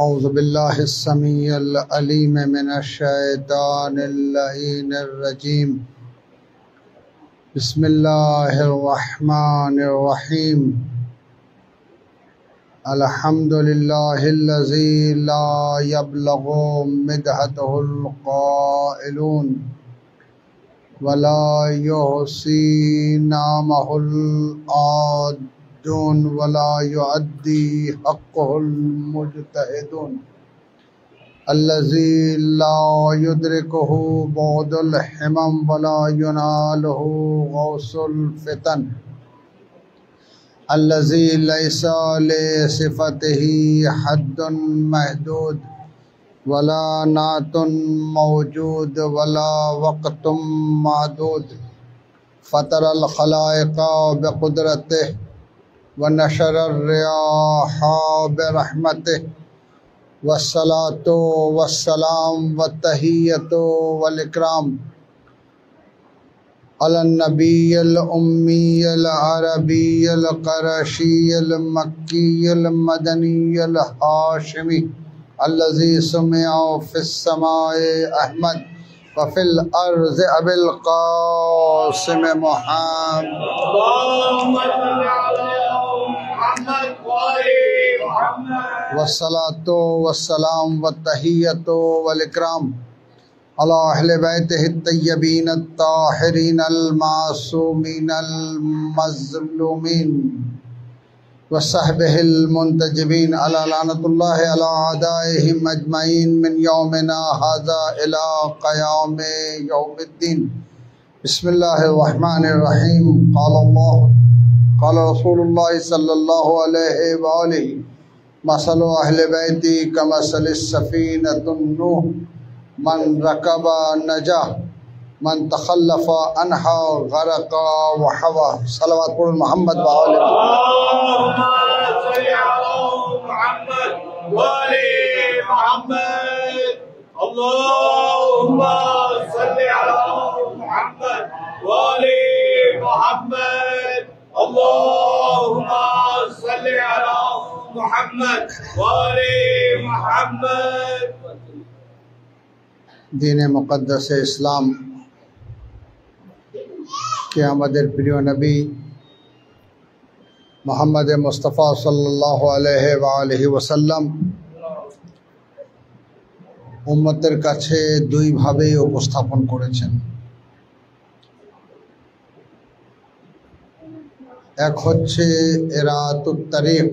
أعوذ بالله السميع العليم من الشيطان اللعين الرجيم بسم الله الرحمن الرحيم الحمد لله الذي لا يبلغ مدحته القائلون ولا يحصي نعمه العادون ولا يؤدي حقه المجتهدون الذي لا يدركه بعد الحمم ولا يناله غوث الفتن الذي ليس لصفته حد محدود ولا نعت موجود ولا وقت معدود فطر الخلائق بقدرته ونشر الرياح برحمته والصلاة والسلام والتحية والإكرام على النبي الأمي العربي القرشي المكي المدني الهاشمي الذي سمع في السماء أحمد وفي الأرض أبي القاسم محمد اللهم صل على محمد وآل محمد والصلاة والسلام والتحية والإكرام على أهل بيته الطيبين الطاهرين المعصومين المظلومين وصحبه المنتجبين على لعنة الله على أعدائهم أجمعين من يومنا هذا إلى قيام يوم الدين بسم الله الرحمن الرحيم قال رسول الله صلى الله عليه وآله مثل أهل بيتي كمثل السفينة النوح من ركب نجا من تخلف عنها غرق وحوى صلوات محمد وآل محمد اللهم صل على محمد وآل محمد اللهم صل على محمد وآل محمد دین مقدس ইসলাম কে আমাদের প্রিয় নবী মুহাম্মদ মুস্তাফা সাল্লাল্লাহু আলাইহি ওয়া আলিহি ওয়াসাল্লাম উম্মতের কাছে দুই ভাবে উপস্থাপন করেছেন। এক হচ্ছে ইরাতুত তারিক,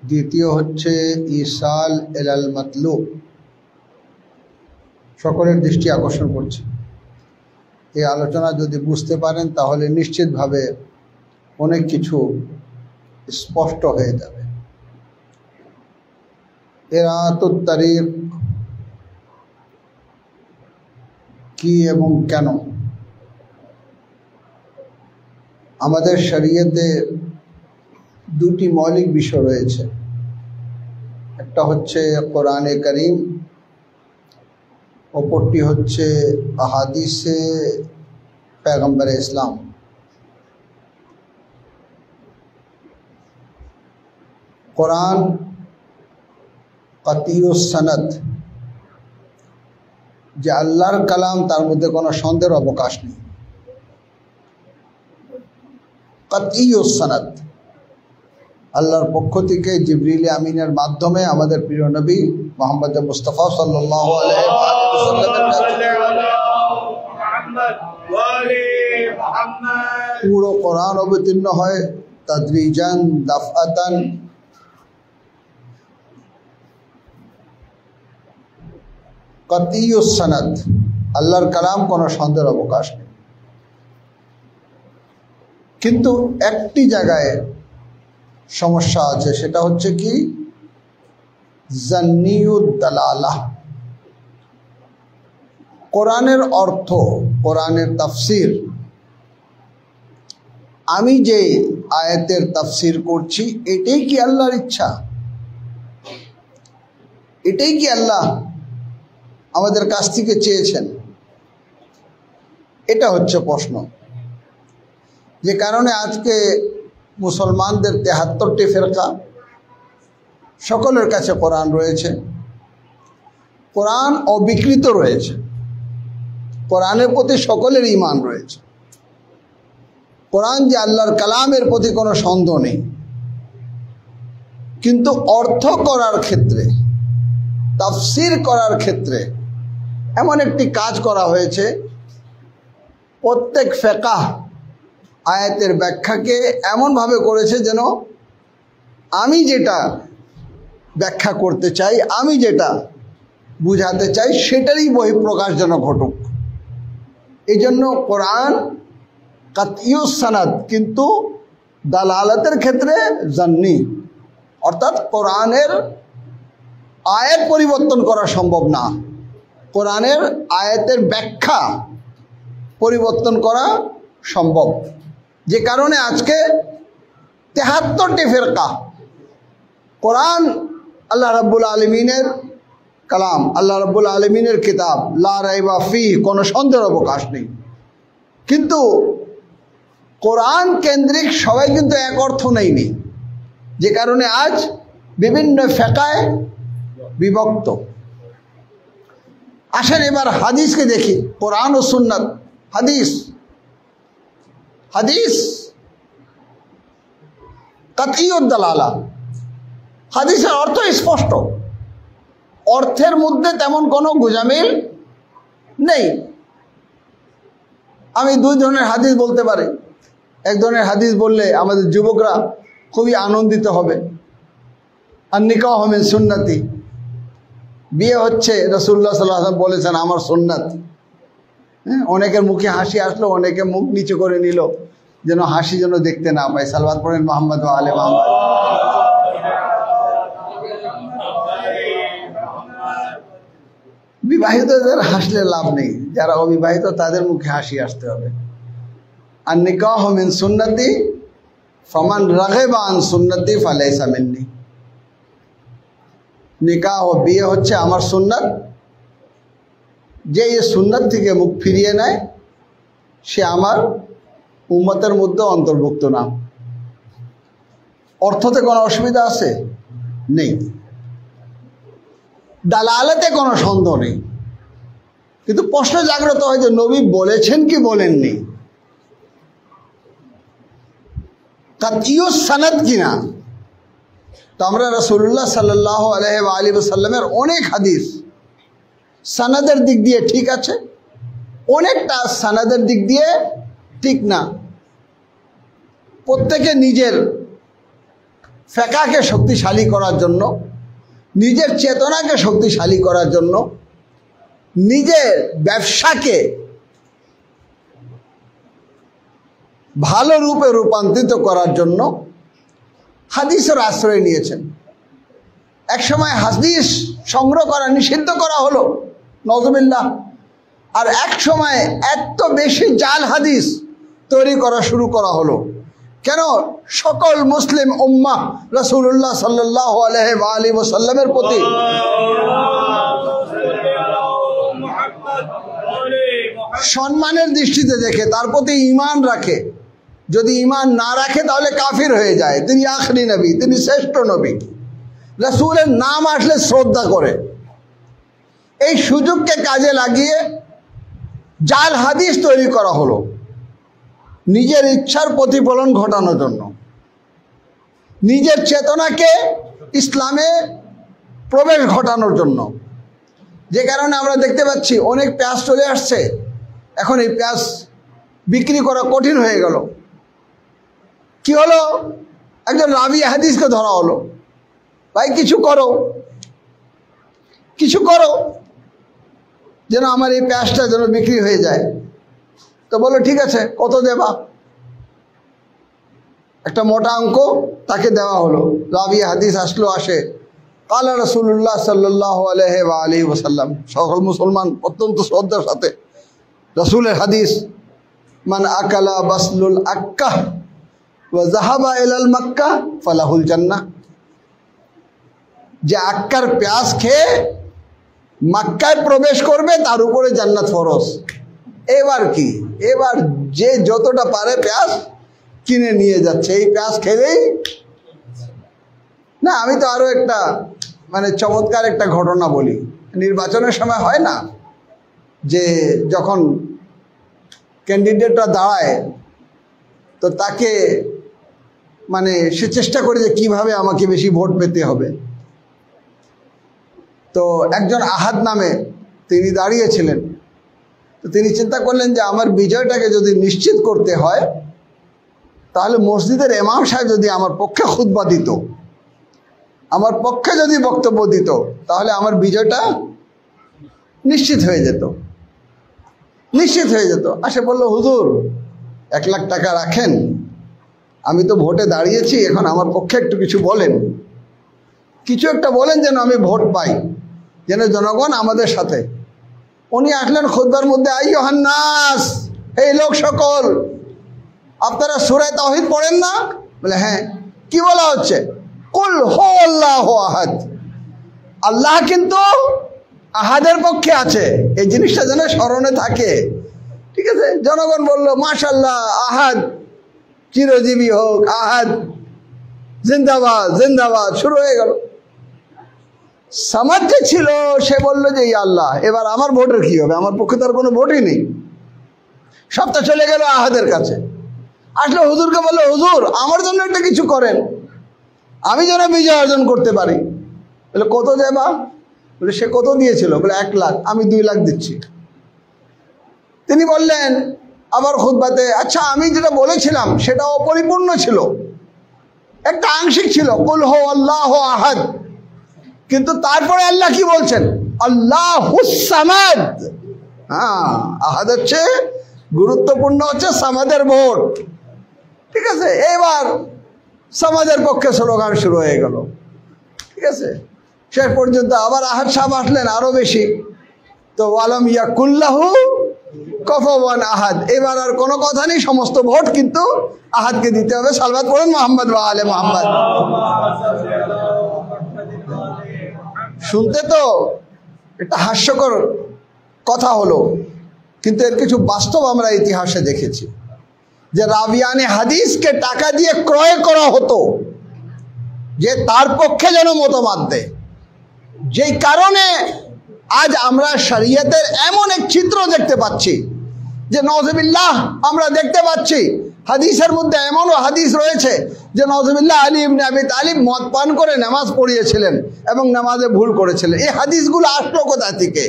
দ্বিতীয় হচ্ছে ইসাল ইলাল মাতলুব। সকলের দৃষ্টি আকর্ষণ করছে। এই আলোচনা যদি বুঝতে পারেন তাহলে নিশ্চিতভাবে অনেক কিছু স্পষ্ট হয়ে যাবে। ইরাতুত তারিক কি এবং কেন? আমাদের শরীয়তে দুটি মৌলিক বিষয় রয়েছে। একটা হচ্ছে কোরআনে কারীম, অপরটি হচ্ছে আহাদিসে পয়গম্বর ইসলাম। কোরআন কাতিউস সনদ, যে আল্লাহর কালাম, তার মধ্যে কোনো সন্দেহের অবকাশ নেই। কাতিউস সনদ, আল্লাহর পক্ষ থেকে জিবরিল আমিনের মাধ্যমে আমাদের প্রিয় নবী মুহাম্মদ মুস্তাফা সাল্লাল্লাহু আলাইহি ওয়াসাল্লামের কাছে পুরো কোরআন অবতীর্ণ হয় তাদরিজান দাফআতান। কাতিউস সনদ, আল্লাহর কালাম, কোনো সন্দেহের অবকাশ নেই। কিন্তু একটি জায়গায় সমস্যা আছে, সেটা হচ্ছে কি জান্নিউদ দালালাহ। কোরআনের অর্থ, কোরআনের তাফসির, আমি যে আয়াতের তাফসির করছি এটাই কি আল্লাহর ইচ্ছা? এটাই কি আল্লাহ আমাদের কাছ থেকে চেয়েছেন? এটা হচ্ছে প্রশ্ন। যে কারণে আজকে মুসলমানদের 73টি ফিরকা, সকলের কাছে কোরআন রয়েছে, কোরআন অবিকৃত রয়েছে, কোরআনের প্রতি সকলের ঈমান রয়েছে। কোরআন যে আল্লাহর কালামের প্রতি কোনো সন্দেহ নেই, কিন্তু অর্থ করার ক্ষেত্রে, তাফসির করার ক্ষেত্রে এমন একটি কাজ করা হয়েছে, প্রত্যেক ফিকহ আয়াতের ব্যাখ্যাকে এমনভাবে করেছে যেন আমি যেটা ব্যাখ্যা করতে চাই, আমি যেটা বুঝাতে চাই সেটারই বহিঃপ্রকাশ যেন ঘটুক। এই জন্য কোরআন কাতইউস সানাদ, কিন্তু দালালাতের ক্ষেত্রে জান্নি, অর্থাৎ কোরআনের আয়াত পরিবর্তন করা সম্ভব না, কোরআনের আয়াতের ব্যাখ্যা পরিবর্তন করা সম্ভব। যে কারণে আজকে ৭৩টি ফিরকা, কোরআন আল্লাহ রাব্বুল আলামিনের কালাম, আল্লাহ রাব্বুল আলামিনের কিতাব, লা রাইবা ফিহ, কোনো সন্দেহের অবকাশ নেই, কিন্তু কোরআন কেন্দ্রিক সবাই কিন্তু এক অর্থ নেয়নি, যে কারণে আজ বিভিন্ন ফিকহে বিভক্ত। আসেন এবার হাদিসকে দেখি, কোরআন ও সুন্নাত। হাদিস, হাদিস কাতইউদ দালালা, হাদিসের অর্থ স্পষ্ট, অর্থের মধ্যে তেমন কোনো গোঁজামিল নেই। আমি দুই ধরনের হাদিস বলতে পারি। এক ধরনের হাদিস বললে আমাদের যুবকরা খুবই আনন্দিত হবে, আর নিকাহ মিন সুন্নতি, বিয়ে হচ্ছে রাসূলুল্লাহ সাল্লাল্লাহু আলাইহি ওয়াসাল্লাম বলেছেন আমার সুন্নাত। অনেকের মুখে হাসি আসলো, অনেকে মুখ নিচু করে নিল যেন হাসি যেন দেখতে না পায়। সালওয়াত পড়েন মুহাম্মদ ওয়া আলে মুহাম্মদ। বিবাহিতদের হাসলে লাভ নেই, যারা অবিবাহিত তাদের মুখে হাসি আসতে হবে। আর নিকাহ মিন সুন্নতি ফামান রাগিবা আন সুন্নতি ফালাইসা মিন্নি, নিকাহ বিয়ে হচ্ছে আমার সুন্নাত, যে এই সুন্নাত থেকে মুখ ফিরিয়ে নেয় সে আমার উম্মতের মধ্যে অন্তর্ভুক্ত না। অর্থতে কোনো অসুবিধা আছে? নেই। দালালাতে কোনো সন্দেহ নেই, কিন্তু প্রশ্ন জাগ্রত হয় যে নবী বলেছেন কি বলেননি, কাতইউস সানাদ কিনা। তো আমরা রাসূলুল্লাহ সাল্লাল্লাহু আলাইহি ওয়াসাল্লামের অনেক হাদিস সানাদের দিক দিয়ে ঠিক আছে, অনেকটা সানাদের দিক দিয়ে ঠিক না। প্রত্যেকে নিজের ফিকহকে শক্তিশালী করার জন্য, নিজের চেতনাকে শক্তিশালী করার জন্য, নিজের ব্যবসাকে ভালো রূপে রূপান্তরিত করার জন্য হাদিসের আশ্রয় নিয়েছেন। একসময় হাদিস সংগ্রহ করা নিষিদ্ধ করা হলো, নওজুবিল্লাহ, আর এক সময় এত বেশি জাল হাদিস তৈরি করা শুরু করা হলো। কেন? সকল মুসলিম উম্মাহ রাসূলুল্লাহ সাল্লাল্লাহু আলাইহি ওয়াসাল্লামের প্রতি সম্মানের দৃষ্টিতে দেখে, তার প্রতি ঈমান রাখে। যদি ঈমান না রাখে তাহলে কাফির হয়ে যায়। তিনি আখরি নবী, তিনি শ্রেষ্ঠ নবী, রাসূলের নাম আসলে শ্রদ্ধা করে। এই সুযোগকে কাজে লাগিয়ে জাল হাদিস তৈরি করা হলো নিজের ইচ্ছার প্রতিফলন ঘটানোর জন্য, নিজের চেতনাকে ইসলামে প্রবেশ ঘটানোর জন্য। যে কারণে আমরা দেখতে পাচ্ছি অনেক পেঁয়াজ চলে আসছে, এখন এই পেঁয়াজ বিক্রি করা কঠিন হয়ে গেল। কি হলো? একজন রাবি হাদিসকে ধরা হলো, ভাই কিছু করো, কিছু করো যেন আমার এই পেঁয়াজটা যেন বিক্রি হয়ে যায়। তো বলো ঠিক আছে, কত দেবা? একটা মোটা অঙ্ক তাকে দেওয়া হলো। রাবি হাদিস আসলো, আসে কালা রাসূলুল্লাহ সাল্লাল্লাহু আলাইহি ওয়াসাল্লাম, সকল মুসলমান অত্যন্ত শ্রদ্ধার সাথে রাসূলের হাদিস, মান আকালা বাসলুল আক্কাহ ওয়া যাহাবা ইলাল মক্কাহ ফালাহুল জান্নাহ, যে আক্কার পেঁয়াজ খেয়ে মক্কায় প্রবেশ করবে তার উপরে জান্নাত ফরজ। এবার কি? এবার যে যতটা পারে পেঁয়াজ কিনে নিয়ে যাচ্ছে, এই পেঁয়াজ খেলেই না, আমি তো আরো একটা মানে চমৎকার একটা ঘটনা বলি। নির্বাচনের সময় হয় না যে যখন ক্যান্ডিডেটরা দাঁড়ায় তো তাকে মানে সে চেষ্টা করে যে কিভাবে আমাকে বেশি ভোট পেতে হবে। তো একজন আহাদ নামে তিনি দাঁড়িয়েছিলেন। তো তিনি চিন্তা করলেন যে আমার বিজয়টাকে যদি নিশ্চিত করতে হয় তাহলে মসজিদের ইমাম সাহেব যদি আমার পক্ষে খুতবা দিত, আমার পক্ষে যদি বক্তব্য দিত, তাহলে আমার বিজয়টা নিশ্চিত হয়ে যেত। সে বলল, হুজুর 1 লাখ টাকা রাখেন, আমি তো ভোটে দাঁড়িয়েছি, এখন আমার পক্ষে একটু কিছু বলেন, কিছু একটা বলেন যেন আমি ভোট পাই, যেন জনগণ আমাদের সাথে। উনি আসলেন খুতবার মধ্যে, আইয়ুহান নাস, এই লোক সকল, আপনারা সূরা তাওহীদ পড়েন না? বলে হ্যাঁ। কি বলা হচ্ছে? কুল হু আল্লাহু আহাদ, আল্লাহ কিন্তু আহাদের পক্ষে আছে। এই জিনিসটা যেন স্মরণে থাকে, ঠিক আছে? জনগণ বলল মাশাআল্লাহ, আহাদ চিরজীবী হোক, আহাদ জিন্দাবাদ জিন্দাবাদ, শুরু হয়ে গেল। সামাদ যে ছিল সে বলল যে ইয়া আল্লাহ, এবার আমার ভোটের কি হবে? আমার পক্ষে তার কোনো ভোটই নেই। সবটা চলে গেল আহাদের কাছে। আসলে হুজুরকে বলল, হুজুর আমার জন্য একটা কিছু করেন, আমি যেন বিজয় অর্জন করতে পারি। বলে কত যাবা? বলে সে কত দিয়েছিল? বলে 1 লাখ, আমি 2 লাখ দিচ্ছি। তিনি বললেন আবার খুতবাতে, আচ্ছা আমি যেটা বলেছিলাম সেটা অপরিপূর্ণ ছিল, একটা আংশিক ছিল, কুল হু আল্লাহু আহাদ, কিন্তু তারপরে আল্লাহ কি বলছেন? আল্লাহুস সামাদ। হ্যাঁ, আহাদ হচ্ছে গুরুত্বপূর্ণ, হচ্ছে সামাদের ভোট, ঠিক আছে? এবার সমাজের পক্ষে স্লোগান শুরু হয়ে গেল, ঠিক আছে? শেষ পর্যন্ত আবার আহাদ সাহেব আসলেন আরো বেশি। তো ওয়ালাম ইয়াকুল্লাহু কুফুয়ান আহাদ, এবার আর কোনো কথা নেই, সমস্ত ভোট কিন্তু আহাদকে দিতে হবে। সালবাত পড়েন মুহাম্মদ ওয়া আলে মুহাম্মদ। শুনতে তো একটা হাস্যকর কথা হলো, কিন্তু এর কিছু বাস্তব আমরা ইতিহাসে দেখেছি যে রাবিয়ানে হাদিসকে টাকা দিয়ে ক্রয় করা হতো যে তার পক্ষে যেন মতবাদ দেয়। যেই কারণে আজ আমরা শরীয়তের এমন এক চিত্র দেখতে পাচ্ছি যে নওজুবিল্লাহ আমরা দেখতে পাচ্ছি হাদিসের মধ্যে এমনও হাদিস রয়েছে যে নওজুবিল্লাহ আলী ইবনে আবি তালিব মদ পান করে নামাজ পড়িয়েছিলেন এবং নামাজে ভুল করেছিলেন। এই হাদিসগুলো আসলো কোথা থেকে?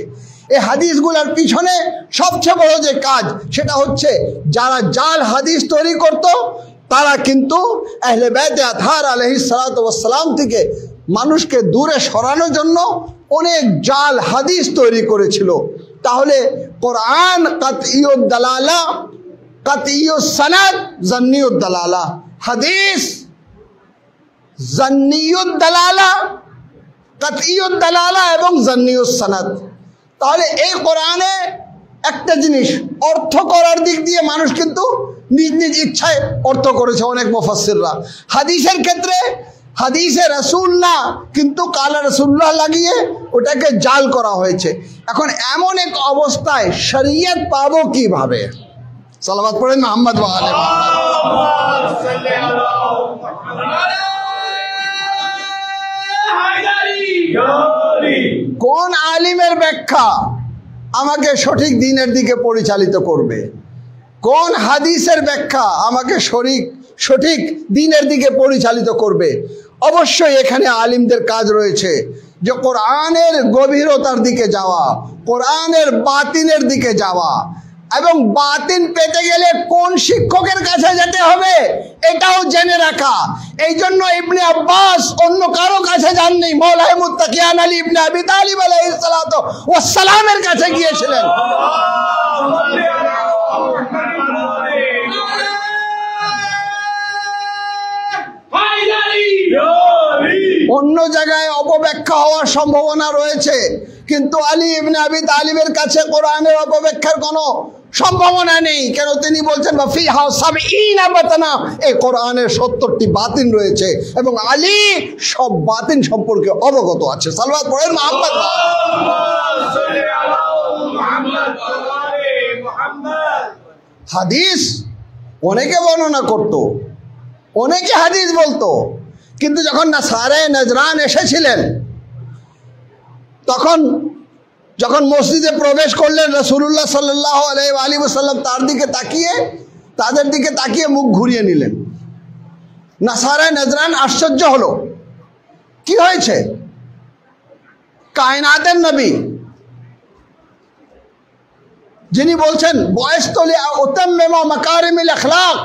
এই হাদিসগুলোর পিছনে সবচেয়ে বড় যে কাজ সেটা হচ্ছে যারা জাল হাদিস তৈরি করত তারা কিন্তু আহলে বাইত আতহার আলাইহিস সালাতু ওয়াস সালাম থেকে মানুষকে দূরে সরানোর জন্য অনেক জাল হাদিস তৈরি করেছিল। তাহলে কোরআন কাতইউদ দালালা, কাতইউস সানাদ, জান্নিউদ দালালা, হাদিস জান্নিউদ দালালা, কাতইউদ দালালা এবং জান্নিউস সানাদ। তাহলে এই কোরআনে একটা জিনিস অর্থ করার দিক দিয়ে মানুষ কিন্তু নিজ নিজ ইচ্ছায় অর্থ করেছে অনেক মুফাসসিররা। হাদিসের ক্ষেত্রে হাদিসে রাসূল না, কিন্তু কালা রাসূলুল্লাহ লাগিয়ে ওটাকে জাল করা হয়েছে। এখন এমন এক অবস্থায় শরীয়ত পাবো কিভাবে? সালাওয়াত পড়েন মুহাম্মদ ওয়া আলে মুহাম্মদ। কোন আলিমের ব্যাখ্যা আমাকে সঠিক দ্বীনের দিকে পরিচালিত করবে? কোন হাদিসের ব্যাখ্যা আমাকে সঠিক দ্বীনের দিকে পরিচালিত করবে? অবশ্যই এখানে আলিমদের কাজ রয়েছে যে কোরআনের গভীরতার দিকে যাওয়া, কোরআনের বাতিনের দিকে যাওয়া, এবং বাতিন পেতে গেলে কোন শিক্ষকের কাছে যেতে হবে এটাও জেনে রাখা। এই জন্য ইবনে আব্বাস অন্য কারো কাছে যাননি, মাওলানা মুত্তাকিয়ান আলী ইবনে আবি তালিব আলাইহিস সালাতু ওয়াস সালামের কাছে গিয়েছিলেন। অন্য জায়গায় অপব্যাখ্যা হওয়ার সম্ভাবনা রয়েছে, কিন্তু আলী ইবনে আবি তালিবের কাছে কোরআনের অপব্যাখ্যার কোনো সম্ভাবনা নেই। কেন? তিনি বলছেন ফিহা সাবঈনা বাতানা, এই কোরআনের 70টি বাতিন রয়েছে এবং আলী সব বাতিন সম্পর্কে অবগত আছে। সালাওয়াত পড়েন মুহাম্মদ। হাদিস অনেকে বর্ণনা করত, অনেকে হাদিস বলতো, কিন্তু যখন নাসারে নজরান এসেছিলেন, তখন যখন মসজিদে প্রবেশ করলেন রাসূলুল্লাহ সাল্লাল্লাহু আলাইহি ওয়াসাল্লাম তাদের দিকে তাকিয়ে মুখ ঘুরিয়ে নিলেন। নাসারে নজরান আশ্চর্য হলো, কি হয়েছে? কায়নাতের নবী যিনি বলছেন বয়স তোলে উতাম্মিমা মাকারিমিল আখলাক,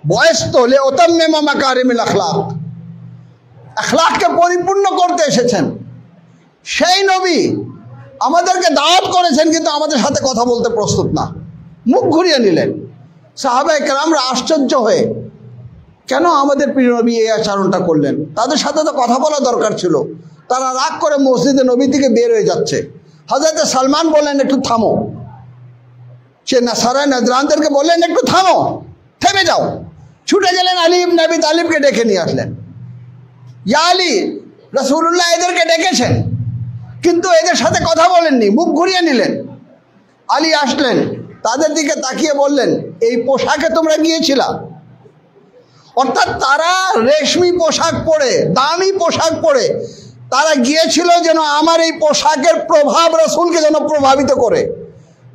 বয়স তোলে উতাম্মিমা মাকারিমিল আখলাক, আখলাককে পরিপূর্ণ করতে এসেছেন, সেই নবী আমাদেরকে দাওয়াত করেছেন কিন্তু আমাদের সাথে কথা বলতে প্রস্তুত না। মুখ ঘুরিয়ে নিলেন। সাহাবায়ে কেরামরা আশ্চর্য হয়ে, কেন আমাদের প্রিয় নবী এই আচরণটা করলেন? তাদের সাথে তো কথা বলা দরকার ছিল। তারা রাগ করে মসজিদে নবী থেকে বের হয়ে যাচ্ছে। হযরত সালমান বললেন, একটু থামো। সে নাসারা নজরানদেরকে বললেন, একটু থামো, থেমে যাও। ছুটে গেলেন, আলী ইবনে আবি তালিবকে ডেকে নিয়ে আসলেন। ইয়া আলী, রাসূলুল্লাহ এদেরকে ডেকেছেন কিন্তু এদের সাথে কথা বলেননি, মুখ ঘুরিয়ে নিলেন। আলী আসলেন, তাদের দিকে তাকিয়ে বললেন, এই পোশাকে তোমরা গিয়েছিলা? অর্থাৎ তারা রেশমি পোশাক পরে, দামি পোশাক পরে তারা গিয়েছিল যেন আমার এই পোশাকের প্রভাব রাসূলকে যেন প্রভাবিত করে।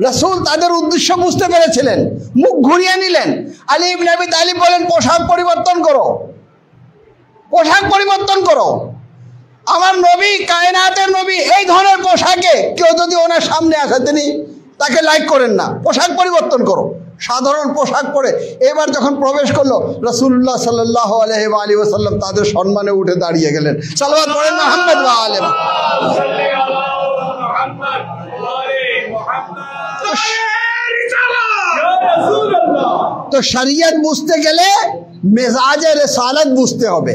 রাসূল তাদের উদ্দেশ্য বুঝতে পেরেছিলেন, মুখ ঘুরিয়ে নিলেন। আলী ইবনে আবি তালিব বলেন, পোশাক পরিবর্তন করো, পোশাক পরিবর্তন করো। আমার নবী, কায়নাতের নবী এই ধরনের পোশাকে কেউ যদি ওনার সামনে আসে তিনি তাকে লাইক করেন না, পোশাক পরিবর্তন করো। সাধারণ পোশাক পরে এবার যখন প্রবেশ করলো রাসূলুল্লাহ সাল্লাল্লাহু আলাইহি ওয়াসাল্লাম তাদের সম্মানে উঠে দাঁড়িয়ে গেলেন। সালাওয়াত পড়েন মুহাম্মদ ওয়া আলি মুহাম্মদ। তো শরীয়ত বুঝতে গেলে মেজাজে রিসালাত বুঝতে হবে,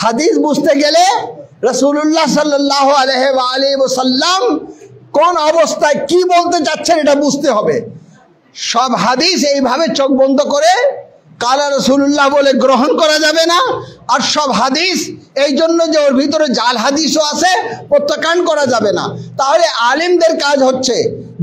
হাদিস বুঝতে গেলে রাসূলুল্লাহ সাল্লাল্লাহু আলাইহি ওয়াসাল্লাম কোন অবস্থায় কি বলতে চাচ্ছেন এটা বুঝতে হবে। সব হাদিস এইভাবে চোখ বন্ধ করে কালা রাসূলুল্লাহ বলে গ্রহণ করা যাবে না। আর সব হাদিস এই জন্য যে ওর ভিতরে জাল হাদিসও আছে প্রত্যাখ্যান করা যাবে না। তাহলে আলিমদের কাজ হচ্ছে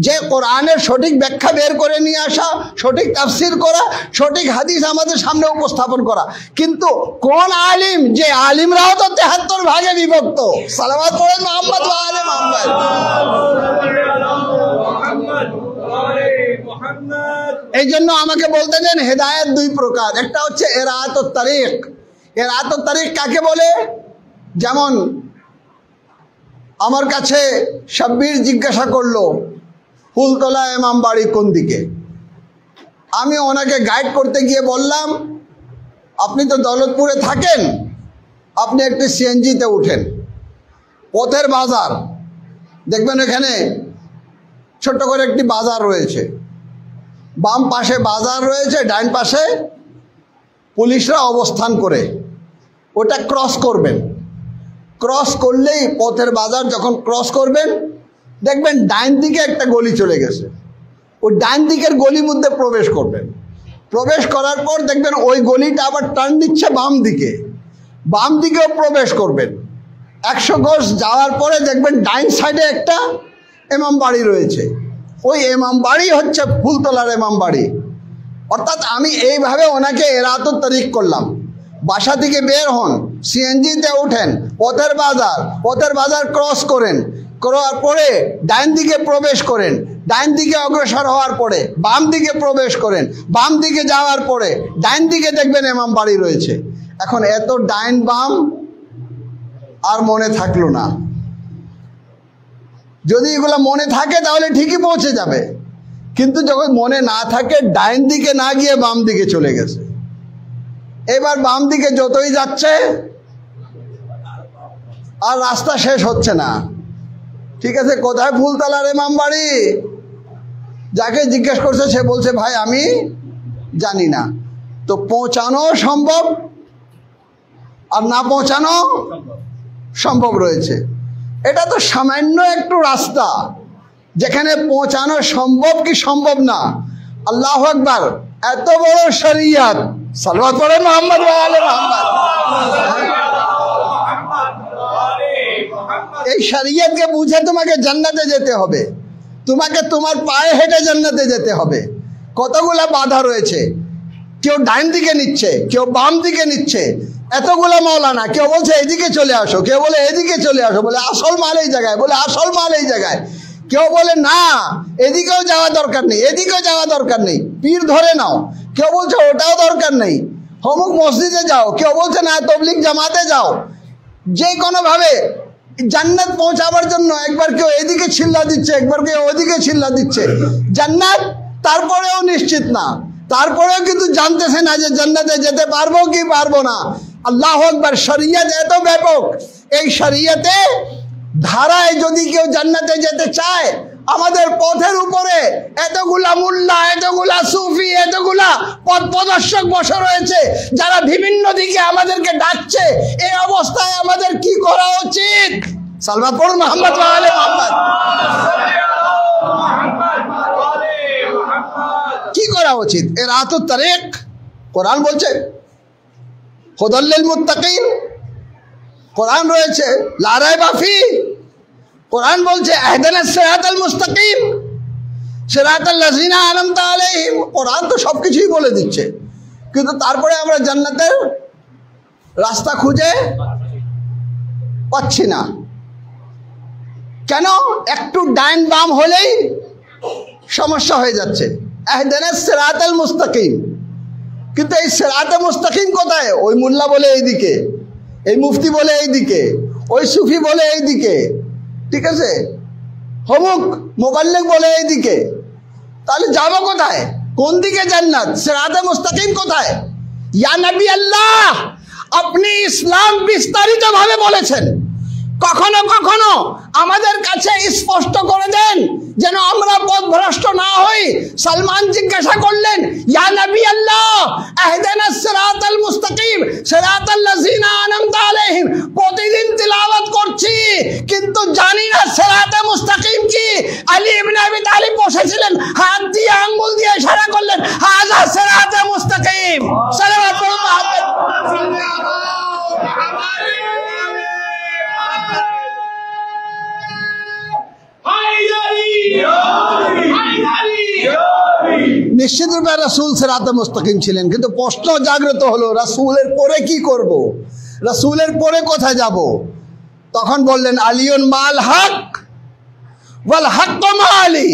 যে কোরআনের সঠিক ব্যাখ্যা বের করে নিয়ে আসা, সঠিক তাফসীর করা, সঠিক হাদিস আমাদের সামনে উপস্থাপন করা। কিন্তু কোন আলিম, যে আলিমরাও তো ৭৩ ভাগে বিভক্ত। সালাওয়াত পড়েন মুহাম্মদ ওয়া আলি মুহাম্মদ। এই জন্য আমাকে বলতে দেন, হেদায়েত দুই প্রকার। একটা হচ্ছে এরাতুত তারিক। এরাতুত তারিক কাকে বলে? যেমন আমার কাছে শাব্বির জিজ্ঞাসা করলো ফুলতলা ইমাম বাড়ি কোন দিকে। আমি ওনাকে গাইড করতে গিয়ে বললাম, আপনি তো দৌলতপুরে থাকেন, আপনি একটি সিএনজিতে উঠেন, পথের বাজার দেখবেন, এখানে ছোট্ট করে একটি বাজার রয়েছে, বাম পাশে বাজার রয়েছে, ডান পাশে পুলিশরা অবস্থান করে, ওটা ক্রস করবেন। ক্রস করলেই পথের বাজার যখন ক্রস করবেন দেখবেন ডান দিকে একটা গলি চলে গেছে, ওই ডান দিকের গলির মধ্যে প্রবেশ করবেন। প্রবেশ করার পর দেখবেন ওই গলিটা আবার টার্ন দিচ্ছে বাম দিকে, বাম দিকেও প্রবেশ করবেন। ১০০ গজ যাওয়ার পরে দেখবেন ডাইন সাইডে একটা ইমাম বাড়ি রয়েছে, ওই ইমাম বাড়ি হচ্ছে ফুলতলার ইমাম বাড়ি। অর্থাৎ আমি এইভাবে ওনাকে এরাতুত তারিক করলাম। বাসা থেকে বের হন, সিএনজিতে ওঠেন, পথের বাজার ক্রস করেন, করার পরে ডাইন দিকে প্রবেশ করেন, ডাইন দিকে অগ্রসর হওয়ার পরে বাম দিকে প্রবেশ করেন, বাম দিকে যাওয়ার পরে ডাইন দিকে দেখবেন ইমাম বাড়ি রয়েছে। এখন এত ডাইন বাম আর মনে থাকলো না। যদি এগুলো মনে থাকে তাহলে ঠিকই পৌঁছে যাবে, কিন্তু যখন মনে না থাকে ডাইন দিকে না গিয়ে বাম দিকে চলে গেছে। এবার বাম দিকে যতই যাচ্ছে আর রাস্তা শেষ হচ্ছে না। ঠিক আছে, কোথায় ফুলতলার ইমাম বাড়ি? যাকে জিজ্ঞেস করছে সে বলছে, ভাই আমি জানি না। তো পৌঁছানো সম্ভব আর না পৌঁছানো সম্ভব রয়েছে। এটা তো সামান্য একটু রাস্তা যেখানে পৌঁছানো সম্ভব কি সম্ভব না। আল্লাহু আকবার, এত বড় শরীয়ত। সালাওয়াত পড়েন মুহাম্মদ ওয়া আলি মুহাম্মদ। এই শরীয়তকে বুঝে তোমাকে জান্নাতে যেতে হবে, তোমাকে তোমার পায়ে হেঁটে জান্নাতে যেতে হবে। কতগুলা বাধা রয়েছে, কেউ ডাইন দিকে নিচ্ছে, কেউ বাম দিকে নিচ্ছে। এতগুলো মৌলানা, কেউ বলছে এদিকে চলে আসো, কেউ বলে এদিকে চলে আসো, বলে আসল মাল এই জায়গায়, বলে আসল মাল এই জায়গায়। কেউ বলে না এদিকেও যাওয়া দরকার নেই, এদিকেও যাওয়া দরকার নেই, পীর ধরে নাও। কেউ বলছে ওটাও দরকার নেই, অমুক মসজিদে যাও। কেউ বলছে না তবলিগ জামাতে যাও। যে কোনোভাবে জান্নাত পৌঁছাবার জন্য একবার কেউ এদিকে ছিল্লা দিচ্ছে, একবার কেউ ওদিকে ছিল্লা দিচ্ছে। জান্নাত তারপরেও নিশ্চিত না, তারপরেও কিন্তু জানতেছে না যে জান্নাতে যেতে পারবো কি পারবো না। আল্লাহু আকবার। শরিয়ত এত ব্যাপক, এই শরিয়তে ধারায় যদি কেউ জান্নাতে যেতে চায়, আমাদের পথের উপরে এতগুলা মুল্লা, এতগুলা সুফি, এতগুলা পথ প্রদর্শক বসে রয়েছে যারা বিভিন্ন দিকে আমাদেরকে ডাকছে। এই অবস্থায় আমাদের কি করা উচিত? সালওয়াত পড়ুন মুহাম্মদ ওয়া আলে মুহাম্মদ। কি করা উচিত? এর আতুত তারিক কোরআন বলছে হুদাল লিল মুত্তাকিন, কোরআন রয়েছে লা রাইবা ফি, কোরআন বলছে ইহদিনাস সিরাতাল মুস্তাকিম সিরাতাল লাযিনা আনআমতা আলাইহিম। কোরআন তো সবকিছুই বলে দিচ্ছে, কিন্তু তারপরে আমরা জান্নাতের রাস্তা খুঁজে পাচ্ছি না। কেন? একটু ডাইন বাম হলেই সমস্যা হয়ে যাচ্ছে। ইহদিনাস সিরাতাল মুস্তাকিম, কিন্তু এই সিরাতে মুস্তাকিম কোথায়? ওই মোল্লা বলে এইদিকে, এই মুফতি বলে এইদিকে, ওই সুফি বলে এইদিকে, ঠিক আছে, অমুক মুবাল্লিগ বলে এইদিকে। তাহলে যাবো কোথায়? কোন দিকে জান্নাত? সিরাতে মুস্তাকিম কোথায়? ইয়া নবী আল্লাহ, আপনি ইসলাম বিস্তারিত ভাবে বলেছেন, কখনো কখনো আমাদের কাছে স্পষ্ট করে দেন যেন আমরা পথভ্রষ্ট না হই। সালমান জিজ্ঞাসা করলেন, ইয়া নবী আল্লাহ ইহদিনাস সিরাতাল মুস্তাকিম সিরাতাল লাযিনা আনআমতা আলাইহিম। প্রতিদিন তিলাওয়াত করছি কিন্তু জানি না সিরাতে মুস্তাকিম কি। আলী ইবনে আবি তালিব বসেছিলেন, হাত দিয়ে আঙ্গুল দিয়ে ইশারা করলেন, হাযা সিরাতে মুস্তাকিম। সালাওয়াত পড়ুন মুহাম্মদ। নিশ্চিত রূপে রাসূল সিরাতে মুস্তাকিম ছিলেন, কিন্তু প্রশ্ন জাগ্রত হলো রাসূলের পরে কি করব, রাসূলের পরে কোথায় যাব? তখন বললেন আলিউন মাল হক ওয়াল হক মা আলী।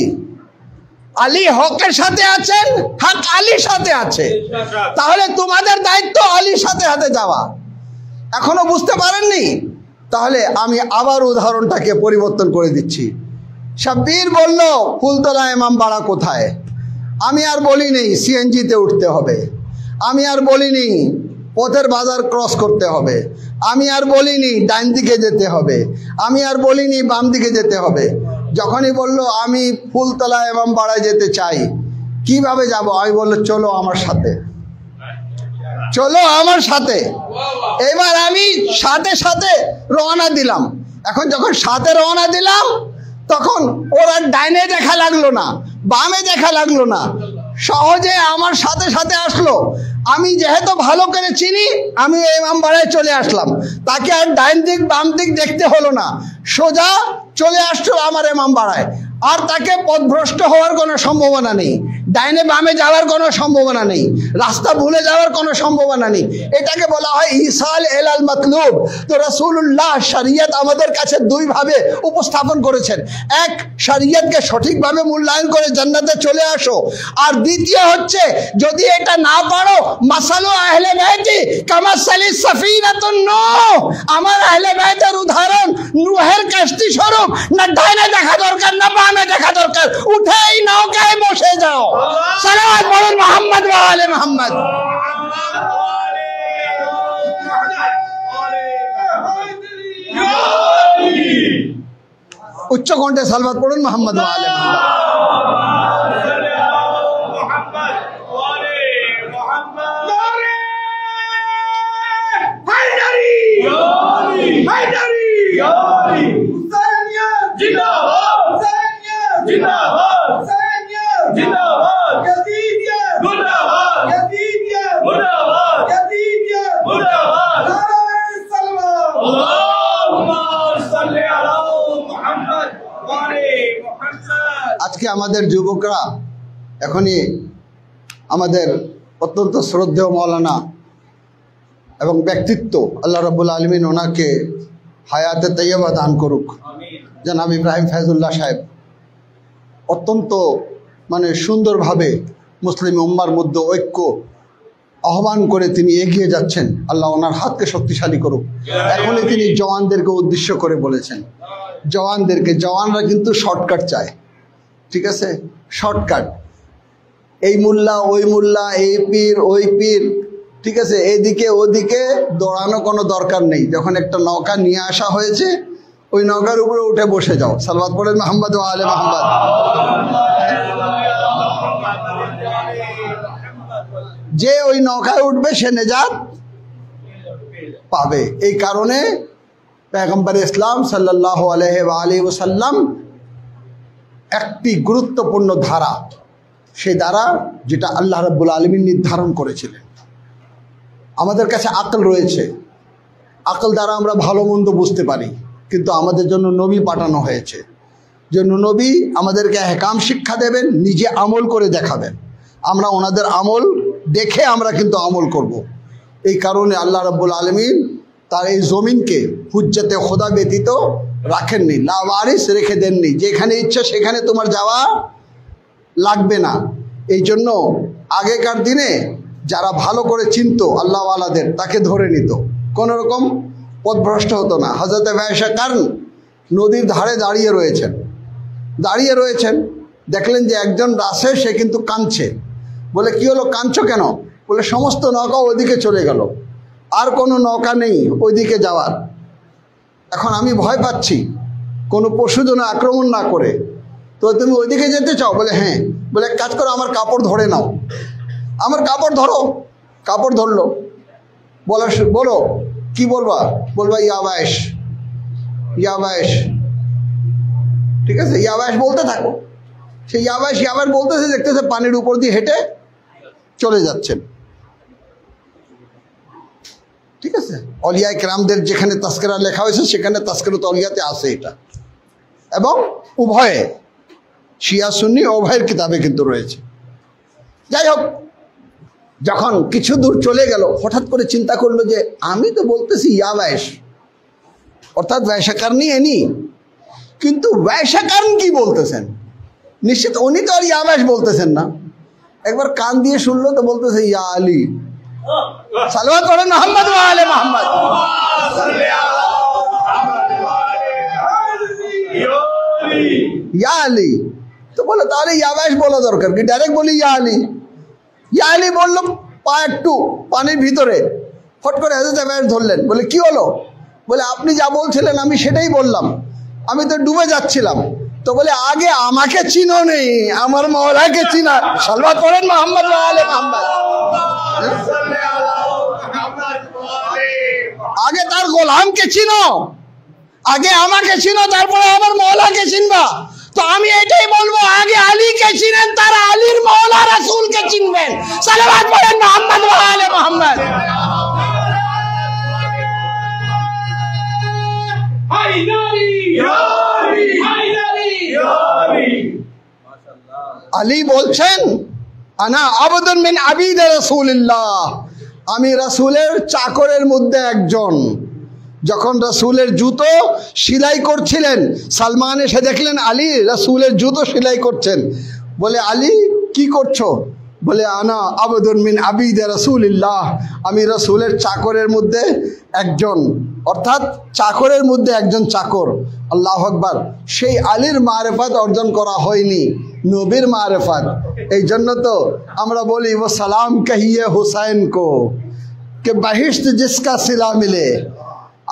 আলী হকের সাথে আছেন, হক আলীর সাথে আছে। তাহলে তোমাদের দায়িত্ব আলীর সাথে হাতে যাওয়া। এখনো বুঝতে পারেননি? তাহলে আমি আবার উদাহরণটাকে পরিবর্তন করে দিচ্ছি। শাব্বির বলল ফুলতলা ইমাম বাড়া কোথায়? আমি আর বলিনি সিএনজিতে উঠতে হবে, আমি আর বলিনি পথের বাজার ক্রস করতে হবে, আমি আর বলিনি ডাইন দিকে যেতে হবে, আমি আর বলিনি বাম দিকে যেতে হবে। যখনই বলল আমি ফুলতলা ইমাম বাড়ায় যেতে চাই, কিভাবে যাব? আমি বলল চলো আমার সাথে, চলো আমার সাথে। এবার আমি সাথে সাথে রওনা দিলাম। এখন যখন সাথে রওনা দিলাম, তখন ওরা ডাইনে দেখা লাগলো না, বামে দেখা লাগলো না, সহজে আমার সাথে সাথে আসলো। আমি যেহেতু ভালো করে চিনি, আমি ইমাম বাড়ায় চলে আসলাম। তাকে আর ডাইন দিক বাম দিক দেখতে হলো না, সোজা চলে আসলো আমার ইমাম বাড়ায়। আর তাকে পথভ্রষ্ট হওয়ার কোনো সম্ভাবনা নেই, ডাইনে বামে যাওয়ার কোনো সম্ভাবনা নেই, রাস্তা ভুলে যাওয়ার কোনো সম্ভাবনা নেই। এটাকে বলা হয় ইসাল এলাল মাতলুব। তো রাসূলুল্লাহ শরীয়ত আমাদের কাছে দুইভাবে উপস্থাপন করেছেন। এক, শরীয়তকে সঠিকভাবে মূল্যায়ন করে জান্নাতে চলে আসো। আর দ্বিতীয় হচ্ছে, যদি এটা না পারো, মাসালু আহলে বাইতি কামাসালিস সাফিনাতুন নূহ, আমার আহলে বাইতের উদাহরণ নূহের কাশতি স্বরূপ। না ডাইনে দেখা দরকার, না বামে দেখা দরকার, উঠেই নৌকায় বসে যাও। সালাওয়াত পড়ুন মুহাম্মদ ওয়া আলে মুহাম্মদ। উচ্চ কণ্ঠে সালাওয়াত পড়ুন মুহাম্মদ ওয়া আলে মুহাম্মদ। আজকে আমাদের যুবকরা, এখনই আমাদের অত্যন্ত শ্রদ্ধেয় মৌলানা এবং ব্যক্তিত্ব আল্লাহ রাব্বুল আলামিন ওনাকে হায়াতে তাইয়্যিবা দান করুক। জনাব ইব্রাহিম ফয়জুল্লাহ সাহেব অত্যন্ত সুন্দরভাবে মুসলিম উম্মার মধ্যে ঐক্য আহ্বান করে তিনি এগিয়ে যাচ্ছেন। আল্লাহ ওনার হাতকে শক্তিশালী করুক। এখনই তিনি জওয়ানদেরকে উদ্দেশ্য করে বলেছেন, জওয়ানরা কিন্তু শর্টকাট চায়, ঠিক আছে, শর্টকাট, এই মোল্লা ওই মোল্লা, এই পীর ওই পীর, ঠিক আছে, এদিকে ওদিকে দৌড়ানো কোনো দরকার নেই। যখন একটা নৌকা নিয়ে আসা হয়েছে ওই নৌকার উপরে উঠে বসে যাও। সালাওয়াত পড়েন মুহাম্মদ ওয়া আলে মুহাম্মদ। যে ওই নৌকায় উঠবে সে নেজাত পাবে। এই কারণে পয়গম্বর ইসলাম সাল্লাল্লাহু আলাইহি ওয়াসাল্লাম একটি গুরুত্বপূর্ণ ধারা, সেই ধারা যেটা আল্লাহ রাব্বুল আলামিন নির্ধারণ করেছিলেন। আমাদের কাছে আকল রয়েছে, আকল দ্বারা আমরা ভালো মন্দ বুঝতে পারি, কিন্তু আমাদের জন্য নবী পাঠানো হয়েছে, জন্য নবী আমাদেরকে আহকাম শিক্ষা দেবেন, নিজে আমল করে দেখাবেন। আমরা ওনাদের আমল দেখে আমরা কিন্তু আমল করব। এই কারণে আল্লাহ রাব্বুল আলামিন তার এই জমিনকে হুজ্জতে খোদা ব্যতীত রাখেননি, লা ওয়ারিস রেখে দেননি, যেখানে ইচ্ছা সেখানে তোমার যাওয়া লাগবে না। এই জন্য আগেকার দিনে যারা ভালো করে চিনতো আল্লাহওয়ালাদের, তাকে ধরে নিত, কোনো রকম পথভ্রষ্ট হতো না। হযরত আয়েশা কারণ নদীর ধারে দাঁড়িয়ে রয়েছেন, দেখলেন যে একজন রাসে সে কিন্তু কাঁদছে। বলে কি হলো, কাঁদছো কেন? বলে সমস্ত নৌকা ওইদিকে চলে গেল, আর কোনো নৌকা নেই ওইদিকে যাওয়ার। এখন আমি ভয় পাচ্ছি কোনো পশু যেন আক্রমণ না করে, তো তুমি ওইদিকে যেতে চাও? বলে হ্যাঁ। বলে এক কাজ করো, আমার কাপড় ধরে নাও। আমার কাপড় ধরো। কাপড় ধরলো। বলো কি বলবা? বলবা ইয়াবাইশ, ইয়াবাইশ, ঠিক আছে, ইয়াবাইশ বলতে থাকো। সেই ইয়াবাইশ বলতেছে, দেখতেছে পানির উপর দিয়ে হেঁটে চলে যাচ্ছেন, ঠিক আছে। অলিয়া কেরামদের যেখানে তাস্কেরা লেখা হয়েছে সেখানে তাস্কেরাত অলিয়াতে আছে এটা, এবং উভয়ে শিয়া সুন্নি উভয়ের কিতাবে কিন্তু রয়েছে। যাই হোক, যখন কিছু দূর চলে গেল হঠাৎ করে চিন্তা করলো যে আমি তো বলতেছি ইয়াবাইশ, অর্থাৎ ওয়াইশাকারনি এনি, কিন্তু ওয়াইশাকারন কি বলতেছেন? নিশ্চিত উনি তো আর ইয়াবাইশ বলতেছেন না। একবার কান দিয়ে শুনলো তো বলতেছে ইয়া আলী। সালাওয়াত পড়েন মুহাম্মদ ওয়া আলে মুহাম্মদ। ইয়া আলী। তো বলে তাহলে ইয়াবাইশ বলা দরকার কি, ডাইরেক্ট বলি ইয়া আলী। ইয়া আলী বললো, পা একটু পানির ভিতরে, ফট করে হযরত আয়েশা ধরলেন। বলে কি হলো? বলে আপনি যা বলছিলেন আমি সেটাই বললাম, আমি তো ডুবে যাচ্ছিলাম। তো বলে আগে আমাকে চিনো নেই, আমার মওলাকে চিনা। সালাওয়াত পড়েন মুহাম্মদ ওয়া আলে মুহাম্মদ। আগে তার গোলামকে চিনো, আগে আমাকে চিনো, তারপরে আমার মওলাকে চিনবা। তো আমি এটাই বলবো, আগে আলীকে চিনেন, তার আলীর মওলা রাসূলকে চিনবেন। সালাওয়াত পড়েন মুহাম্মদ ওয়া আলে মুহাম্মদ। আলী বলছেন আনা আবদুন মিন আবিদ রাসূলিল্লাহ, আমি রাসূলের চাকরের মধ্যে একজন। যখন রাসূলের জুতো সেলাই করছিলেন, সালমান এসে দেখলেন আলী রাসূলের জুতো সেলাই করছেন। বলে আলী কি করছো? বলে আনা আবদুন মিন আবিদ রাসূলিল্লাহ, আমি রাসূলের চাকরের মধ্যে একজন, অর্থাৎ চাকরের মধ্যে একজন চাকর। আল্লাহু আকবার। সেই আলীর মারিফাত অর্জন করা হয়নি, নবীর মারিফাত। এই জন্য তো আমরা বলি वो सलाम कहिए हुसैन को कि बहिश्त जिसका सिला मिले।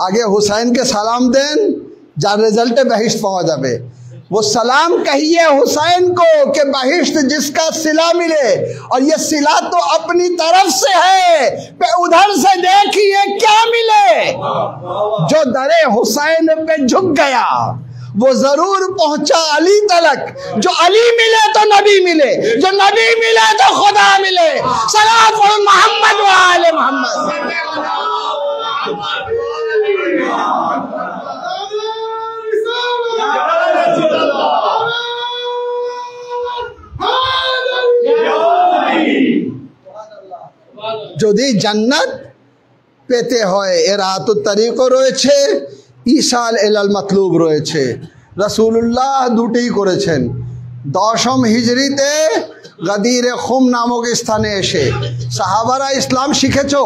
आगे हुसैन के सलाम देन, যার রেজাল্টে बहिश्त পাওয়া যাবে। वो सलाम कहिए हुसैन को कि बहिश्त जिसका सिला मिले, और ये सिला तो अपनी तरफ से है, पे उधर से देखिए क्या मिले। जो दरे हुसैन पे झुक गया वो जरूर पहुंचा अली तलक। जो अली मिले तो नबी मिले, जो नबी मिले तो खुदा मिले। सलात पढ़ो मोहम्मद व आले मोहम्मद। যদি জান্নাত পেতে হয় এর আয়াতুত তারিকও রয়েছে, ইসাল এলাল মাতলুব রয়েছে। রাসূলুল্লাহ দুটেই করেছেন। 10ম হিজরিতে গাদিরে খুম নামক স্থানে এসে সাহাবারা ইসলাম শিখেছো,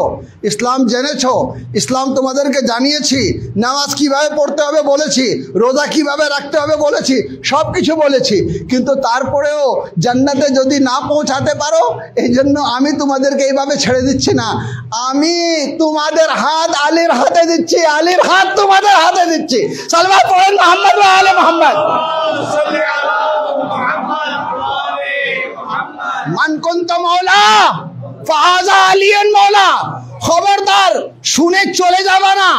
ইসলাম জেনেছো, ইসলাম তোমাদেরকে জানিয়েছি, নামাজ কিভাবে পড়তে হবে বলেছি, রোজা কিভাবে রাখতে হবে বলেছি, সব কিছু বলেছি, কিন্তু তারপরেও জান্নাতে যদি না পৌঁছাতে পারো, এই জন্য আমি তোমাদেরকে এইভাবে ছেড়ে দিচ্ছি না, আমি তোমাদের হাত আলীর হাতে দিচ্ছি, আলীর হাত তোমাদের হাতে দিচ্ছি। সালমান পড়েন মুহাম্মদ ওয়া আলে মুহাম্মদ। মান কুনতা মাওলা ফাহাযা আলিয়ান মাওলা। খবরদার শুনে চলে যাবে না,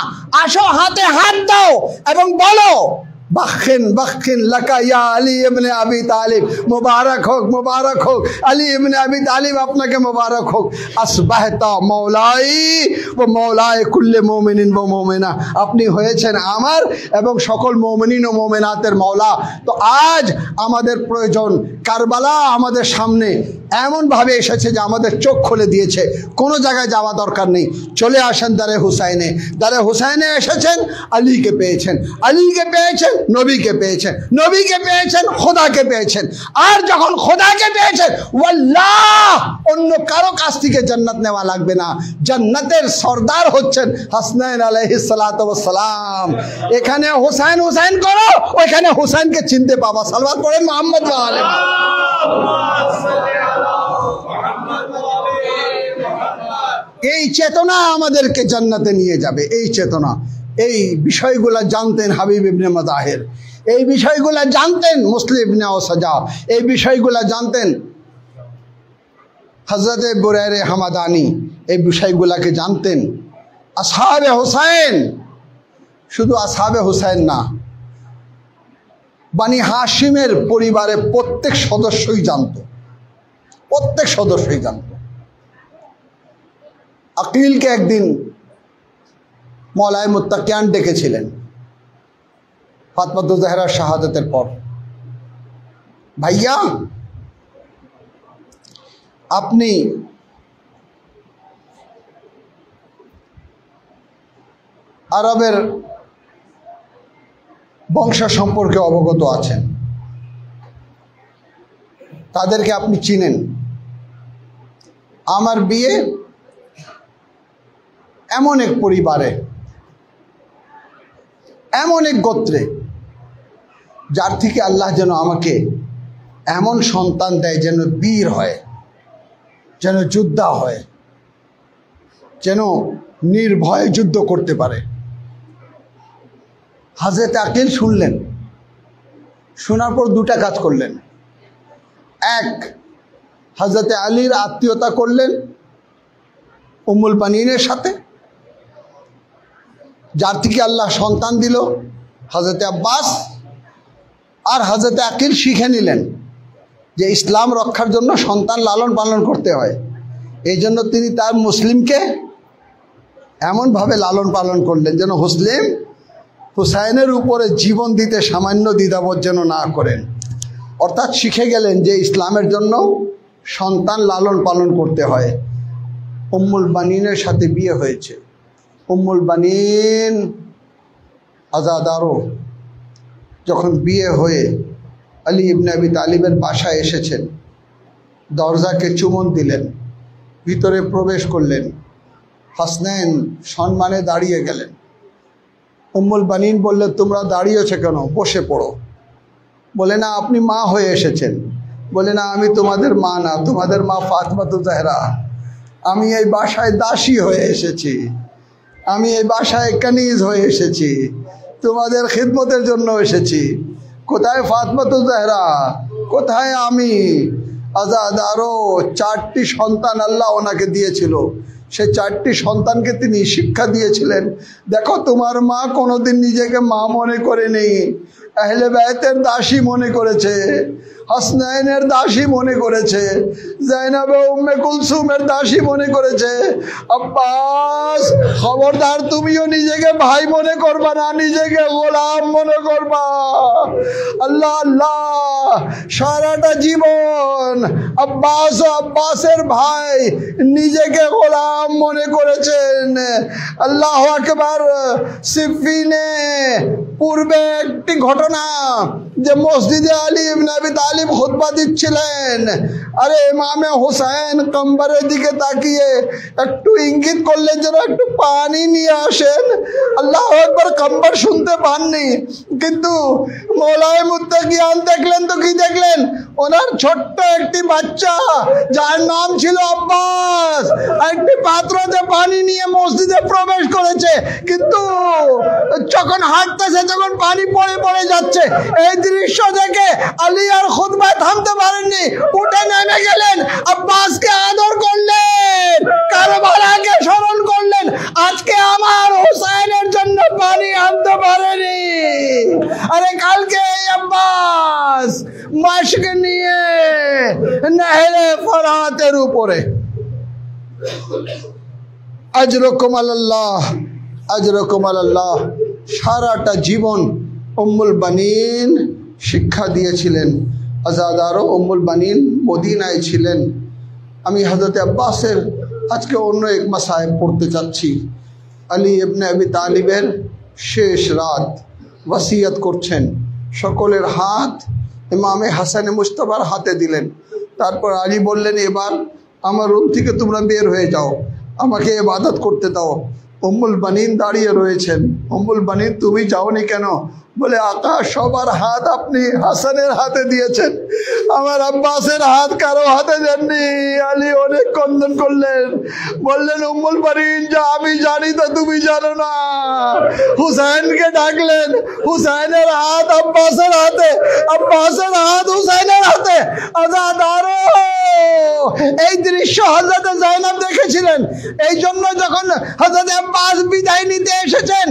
আসো হাতে হাত দাও এবং বলো বাখিন বাখিন লাকা ইয়া আলী ইবনে আবি তালিব, মুবারক হোক মুবারক হোক আলী ইবনে আবি তালিব, আপনাকে মুবারক হোক। আসবাহতা মৌলাই ও মৌলায়ে কুল্লে মুমিনিন ও মুমিনা, আপনি হয়েছেন আমার এবং সকল মুমিনিন ও মুমিনাতের মৌলা। তো আজ আমাদের প্রয়োজন, কারবালা আমাদের সামনে এমনভাবে এসেছে যে আমাদের চোখ খুলে দিয়েছে, কোনো জায়গায় যাওয়া দরকার নেই। চলে আসেন দারে হুসাইনে, দারে হুসাইনে এসেছেন, আলীকে পেয়েছেন, আলীকে পেয়েছেন, নবীকে পেয়েছেন, নবীকে পেয়েছেন, খোদাকে পেয়েছেন। আর যখন খোদাকে পেয়েছেন, ওয়াল্লাহ অন্য কারো কাছ থেকে জান্নাত নেওয়া লাগবে না। জান্নাতের সর্দার হচ্ছেন হাসনাইন আলাইহিস সালাতু ওয়াস সালাম। এখানে হুসাইন হুসাইন করো, ওইখানে হুসাইনকে চিনতে পাবা। সালাওয়াত পড়েন মুহাম্মদ ওয়া আলে এই চেতনা আমাদেরকে জান্নাতে নিয়ে যাবে, এই চেতনা। এই বিষয়গুলা জানতেন হাবিব ইবনে মাজাহির, এই বিষয়গুলা জানতেন মুসলিম ইবনে ওসাজা, এই বিষয়গুলা জানতেন হযরতে বুরায়রে হামাদানি, এই বিষয়গুলাকে জানতেন আসহাবে হুসাইন। শুধু আসহাবে হুসাইন না, বানি হাশিমের পরিবারের প্রত্যেক সদস্যই জানত, প্রত্যেক সদস্যই জানত। আকিলকে একদিন মওলায়ে মুত্তাকিয়ান ডেকেছিলেন ফাতমাতুজ জাহরার শাহাদাতের পর, ভাইয়া আপনি আরবের বংশ সম্পর্কে অবগত আছেন, তাদেরকে আপনি চিনেন। আমার বিয়ে এমন এক পরিবারে, এমন এক গোত্রে, যার থেকে আল্লাহ যেন আমাকে এমন সন্তান দেয় যেন বীর হয়, যেন যোদ্ধা হয়, যেন নির্ভয়ে যুদ্ধ করতে পারে। হযরত আকিল শুনলেন, শোনার পর দুটা কাজ করলেন। এক, হযরত আলীর আত্মীয়তা করলেন উম্মুল বানিনের সাথে, যার থেকে আল্লাহ সন্তান দিল হযরত আব্বাস। আর হযরত আকিল শিখে নিলেন যে ইসলাম রক্ষার জন্য সন্তান লালন পালন করতে হয়, এই জন্য তিনি তার মুসলিমকে এমনভাবে লালন পালন করলেন যেন মুসলিম হুসাইনের উপরে জীবন দিতে সামান্য দ্বিধাবোধ যেন না করেন। অর্থাৎ শিখে গেলেন যে ইসলামের জন্য সন্তান লালন পালন করতে হয়। উম্মুল বানিনের সাথে বিয়ে হয়েছে। উম্মুল বানিন আজাদারও যখন বিয়ে হয়ে আলী ইবনে আবি তালিবের বাসায় এসেছেন, দরজাকে চুমন দিলেন, ভিতরে প্রবেশ করলেন, হাসনাইন সম্মানে দাঁড়িয়ে গেলেন। উম্মুল বানিন বললেন, তোমরা দাঁড়িয়েছো কেন, বসে পড়ো। বলে না আপনি মা হয়ে এসেছেন। বলে না আমি তোমাদের মা না, তোমাদের মা ফাতেমাতুজ জাহরা। আমি এই বাসায় দাসী হয়ে এসেছি, আমি এই বাসায় কানিজ হয়ে এসেছি, তোমাদের খিদমতের জন্য এসেছি। কোথায় ফাতেমাতুজ জাহরা, কোথায় আমি? আজাদারও 4টি সন্তান আল্লাহ ওনাকে দিয়েছিল, সেই 4টি সন্তানকে তিনি শিক্ষা দিয়েছিলেন। দেখো তোমার মা কোনোদিন নিজেকে মা মনে করেনি, আহলে বাইতের দাসী মনে করেছে। হাসনাইনের দাসী মনে করেছে, জাইনাবে উম্মে কুলসুমের দাসী মনে করেছে। আব্বাস খবরদার, তুমিও নিজেকে ভাই মনে করবা না, নিজেকে গোলাম মনে করবা। আল্লাহ আল্লাহ, সারাটা জীবন আব্বাস ও আব্বাসের ভাই নিজেকে গোলাম মনে করেছেন। আল্লাহ আকবার। সিফিনে পূর্বে একটি ঘটনা, যে মসজিদে আলী ইবনে আবি তালিব খুতবা দিচ্ছিলেন, আরে ইমামে হুসাইন কম্বরের দিকে তাকিয়ে একটু ইঙ্গিত করলেন যেন একটু পানি নিয়ে আসেন। আল্লাহ আকবার, কম্বর শুনতে পাননি, কিন্তু মৌলায়ে মুত্তাকিয়ান দেখলেন তো কি দেখলেন, ওনার ছোট্ট একটি বাচ্চা যার নাম ছিল আব্বাস একটি পাত্রতে পানি নিয়ে মসজিদে প্রবেশ করেছে, কিন্তু যখন হাঁটতেছে তখন পানি পড়ে পড়ে যাচ্ছে। এই দৃশ্য দেখে আলী আর খুতবায় থামতে পারেননি, উঠে নেমে গেলেন, আব্বাসকে আদর করলেন, কারবালাকে স্মরণ করলেন। আজকে আমার হুসাইনের জন্য পানি আনতে পারেনি, আরে কালকে এই আব্বাস মাশক নিয়ে নেহরে ফরাতের উপরে। আজরকুম আলাল্লাহ, আজরকুম আলাল্লাহ। সারাটা জীবন উম্মুল বানিন শিক্ষা দিয়েছিলেন। আজাদারও উম্মুল বানিন মদিনায় ছিলেন। আমি হযরত আব্বাসের আজকে অন্য এক মাসায়েব পড়তে চাচ্ছি। আলী ইবনে আবি তালিবের শেষ রাত ওসিয়ত করছেন, সকলের হাত ইমামে হাসান মুজতবার হাতে দিলেন। তারপর আলী বললেন, এবার আমার রুম থেকে তোমরা বের হয়ে যাও, আমাকে ইবাদত করতে দাও। উম্মুল বানিন দাঁড়িয়ে রয়েছেন। উম্মুল বানিন, তুমি যাওনি কেন? বলে, আকা সবার হাত আপনি হাসানের হাতে দিয়েছেন, আমার আব্বাসের হাত কারো হাতে দেননি। আলী অনেক কন্দন করলেন, বললেন, উম্মুল বানিন, যা আমি জানি তা তুমি জানো না। হুসাইনকে ডাকলেন, হুসাইনের হাত আব্বাসের হাতে, আব্বাসের হাত হুসাইনের হাতে। আজাদারো, এই দৃশ্য হযরত জাইনাব দেখেছিলেন। এই জন্য যখন হযরত আব্বাস বিদায় নিতে এসেছেন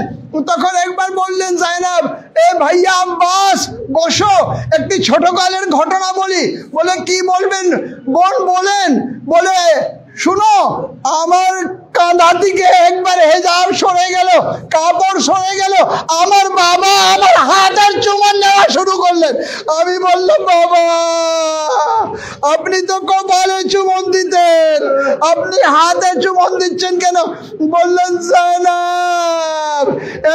তখন একবার বললেন, জাইনাব, এ ভাইয়া আব্বাস বসো, একটি ছোটকালের ঘটনা বলি। বলে, কি বলবেন বোন? বলেন। বলে, শুনো, আমার কাঁধা থেকে একবার হেজাব সরে গেল, কাপড় সরে গেল, আমার বাবা আমার হাতের চুমন নেওয়া শুরু করলেন। আমি বললাম, বাবা আপনি তো কপালে চুমন দিতেন, আপনি হাতে চুমন দিচ্ছেন কেন? বললেন, জাইনাব,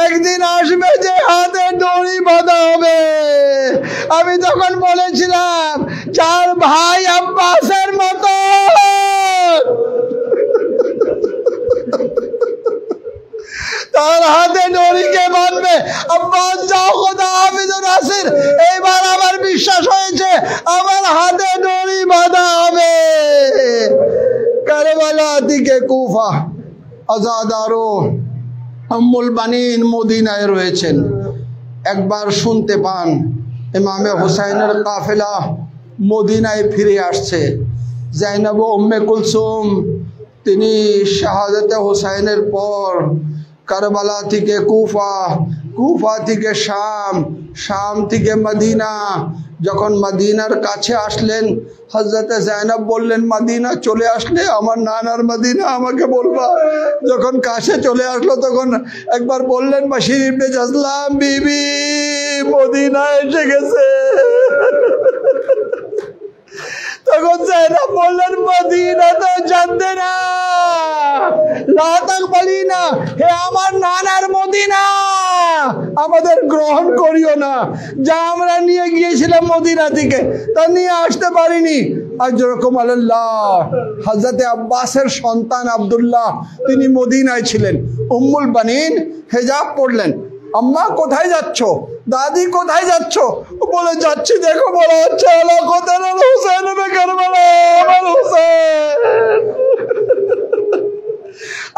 একদিন আসবে যে হাতে দড়ি বাঁধা হবে। আমি তখন বলেছিলাম, চার ভাই আব্বাসের মতো তার হাতে দড়িকে বাঁধবে। আব্বাস যাও, খোদা হাফিজ নাসির, এইবার আমার বিশ্বাস হয়েছে আমার হাতে দড়ি বাঁধা হবে। কারবালা থেকে কুফা, আজাদারো উম্মুল বানিন মদিনায় রয়েছেন। একবার শুনতে পান ইমামে হুসাইনের কাফেলা মদিনায় ফিরে আসছে। জাইনাব উম্মে কুলসুম তিনি শাহাদাতে হুসাইনের পর কারবালা থেকে কুফা, কুফা থেকে শাম, শাম থেকে মদিনা। যখন মদিনার কাছে আসলেন হযরত জাইনাব বললেন, মদিনা চলে আসলে আমার নানার মদিনা আমাকে বলবা। যখন কাছে চলে আসলো তখন একবার বললেন, বাশির ইবনে জাজলাম বিবি মদিনা এসে গেছে। তখন জাইনাব বললেন, মদিনা তো জানতে না, লাতাক বলি না, হে আমার নানার মদিনা, আমাদের গ্রহণ করিও না। যা আমরা নিয়ে গিয়েছিলাম মদিনা থেকে তা নিয়ে আসতে পারিনি। আজরকুম আলাল্লাহ। হযরত আব্বাসের সন্তান আব্দুল্লাহ তিনি মদিনায় ছিলেন। উম্মুল বানিন হেজাব পড়লেন। আম্মা কোথায় যাচ্ছ? দাদি কোথায় যাচ্ছ? বলে, যাচ্ছি, দেখো বলা হচ্ছে আলা কোথায় হুসাইন হবে কারবালা, আমার হুসাইন,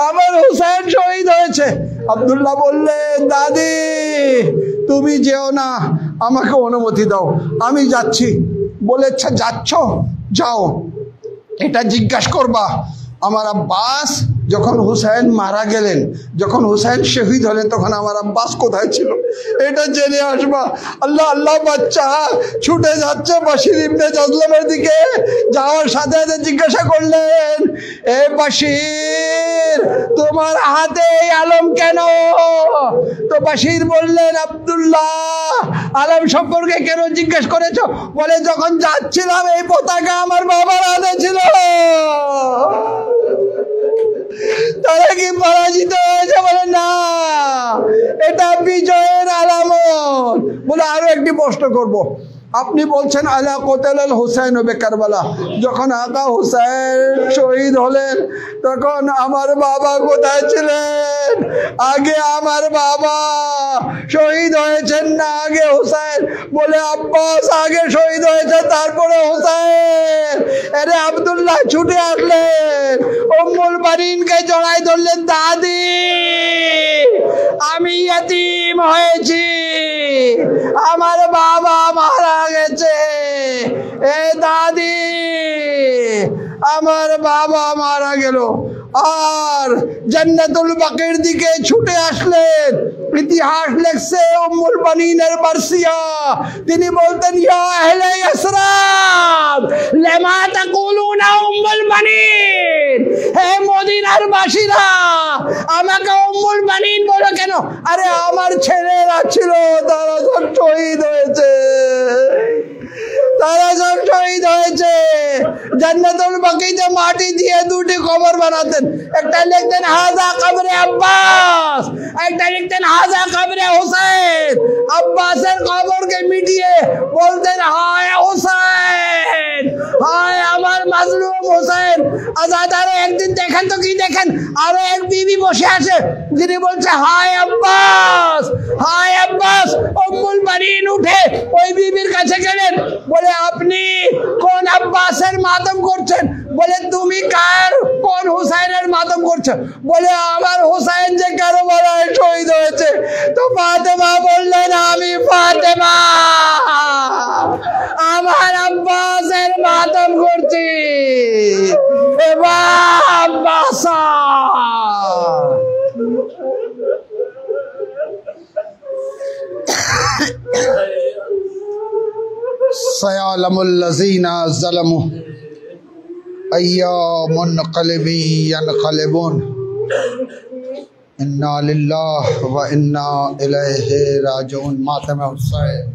আমার হুসাইন শহীদ হয়েছে। আব্দুল্লাহ বললেন, দাদি তুমি যেও না, আমাকে অনুমতি দাও, আমি যাচ্ছি। বলে, আচ্ছা যাচ্ছ, যাও, এটা জিজ্ঞাসা করবা আমার আব্বাস যখন হুসাইন মারা গেলেন, যখন হুসাইন শহীদ হলেন, তখন আমার আব্বাস কোথায় ছিল এটা জেনে আসবা। আল্লাহ আল্লাহ বাচ্চা ছুটে যাচ্ছে বাশির ইবনে জজলামের দিকে, যাওয়ার সাথে সাথে জিজ্ঞাসা করলেন, এ বাশির তোমার হাতে এই আলম কেন? তো বাশির বললেন, আব্দুল্লাহ আলম সম্পর্কে কেন জিজ্ঞেস করেছো? বলে যখন যাচ্ছিলাম এই পতাকা আমার বাবার হাতে ছিল। তারা কি পরাজিত হয়েছে? বলে না, এটা বিজয়ের আলামত। বলে আরো একটি প্রশ্ন করব, আপনি বলছেন আলা কোতাল হুসাইন ও কারবালা, যখন আকা হুসাইন শহীদ হলেন তখন আমার বাবা কোথায় ছিলেন? আগে আমার বাবা শহীদ হয়েছেন না আগে হুসাইন? বলে আব্বাস আগে শহীদ হয়েছে তারপরে হুসাইন। আরে আব্দুল্লাহ ছুটে আসলেন, উম্মুল বানিনকে জড়াই ধরলেন, দাদি আমি ইয়তীম হয়েছি, আমার বাবা মারা গেছে, এ দাদি আমার বাবা মারা গেল। আর জান্নাতুল বাকির দিকে ছুটে আসলেন। ইতিহাস লেখছে উম্মুল বানিনের বারসিয়া, তিনি বলতেন, ইয়া আহলে ইয়াসরাব লিমা তাকুলুনা উম্মুল বানিন, হে মদিনার বাসীরা আমাকে উম্মুল বানিন বলো কেন? আরে আমার ছেলেরা ছিল, তারা সব শহীদ হয়েছে, তারা সব শহীদ হয়েছে। জান্নাতুল বাকিতে মাটি দিয়ে দুটি কবর বানাতেন, একটা লিখতেন হাজা কবরে আব্বাস, একটা লিখতেন হাজা কবরে হুসাইন। আব্বাসের কবরকে মিটিয়ে বলতেন হায় হুসাইন, হায় আমার মাজলুম হুসাইন। আজাদ আরো একদিন দেখেন তো কি দেখেন, আরো এক বিবি বসে আছে, যিনি বলছে হায় আব্বাস, হায় আব্বাস। উম্মুল বানিন উঠে ওই বিবির কাছে গেলেন, বলে আপনি কোন আব্বাসের মাতম করছেন? বলে তুমি কার, কোন হুসাইনের মাতম করছো? বলে আমার হুসাইন যে কারবালায় শহীদ হয়েছে। তো ফাতেমা বললেন, আমি ফাতেমা আমার আব্বাসের মাতম করছি। এবার আব্বাসা সায়ালামুল লাযিনা যালামু আইয়া মুনকালিবি ইয়ানকালিবুন ইন্না লিল্লাহি ওয়া ইন্না ইলাইহি রাজিউন। মাতামে হুসাইন।